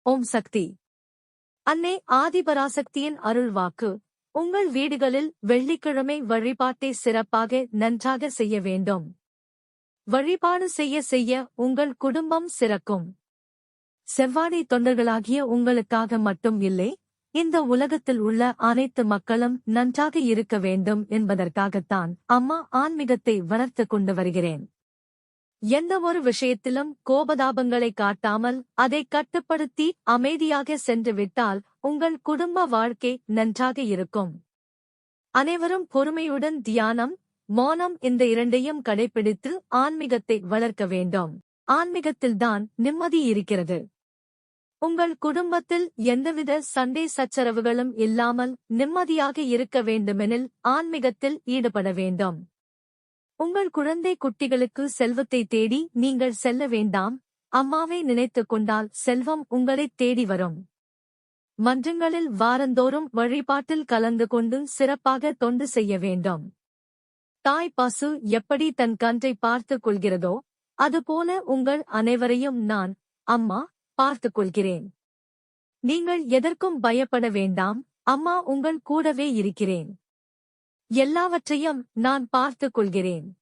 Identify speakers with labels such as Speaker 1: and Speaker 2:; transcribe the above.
Speaker 1: ஓம் சக்தி. அன்னை ஆதிபராசக்தியின் அருள்வாக்கு. உங்கள் வீடுகளில் வெள்ளிக்கிழமை வழிபாட்டை சிறப்பாக நன்றாக செய்ய வேண்டும். வழிபாடு செய்ய செய்ய உங்கள் குடும்பம் சிறக்கும். செவ்வாடை தொண்டர்களாகிய உங்களுக்காக மட்டும் இல்லை, இந்த உலகத்தில் உள்ள அனைத்து மக்களும் நன்றாக இருக்க வேண்டும் என்பதற்காகத்தான் அம்மா ஆன்மீகத்தை வளர்த்துக் கொண்டு வருகிறேன். எந்த ஒரு விஷயத்திலும் கோபதாபங்களை காட்டாமல் அதை கட்டுப்படுத்தி அமைதியாக சென்று விட்டால் உங்கள் குடும்ப வாழ்க்கை நன்றாக இருக்கும். அனைவரும் பொறுமையுடன் தியானம், மௌனம் இந்த இரண்டையும் கடைபிடித்து ஆன்மீகத்தை வளர்க்க வேண்டும். ஆன்மீகத்தில்தான் நிம்மதி இருக்கிறது. உங்கள் குடும்பத்தில் எந்தவித சண்டை சச்சரவுகளும் இல்லாமல் நிம்மதியாக இருக்க வேண்டுமெனில் ஆன்மீகத்தில் ஈடுபட வேண்டும். உங்கள் குழந்தை குட்டிகளுக்கு செல்வத்தை தேடி நீங்கள் செல்ல வேண்டாம். அம்மாவை நினைத்துக் கொண்டால் செல்வம் உங்களைத் தேடி வரும். மன்றங்களில் வாரந்தோறும் வழிபாட்டில் கலந்து கொண்டு சிறப்பாக தொண்டு செய்ய வேண்டும். தாய் பசு எப்படி தன் கன்றை பார்த்துக் கொள்கிறதோ அதுபோல உங்கள் அனைவரையும் நான், அம்மா, பார்த்துக் கொள்கிறேன். நீங்கள் எதற்கும் பயப்பட வேண்டாம். அம்மா உங்கள் கூடவே இருக்கிறேன். எல்லாவற்றையும் நான் பார்த்துக் கொள்கிறேன்.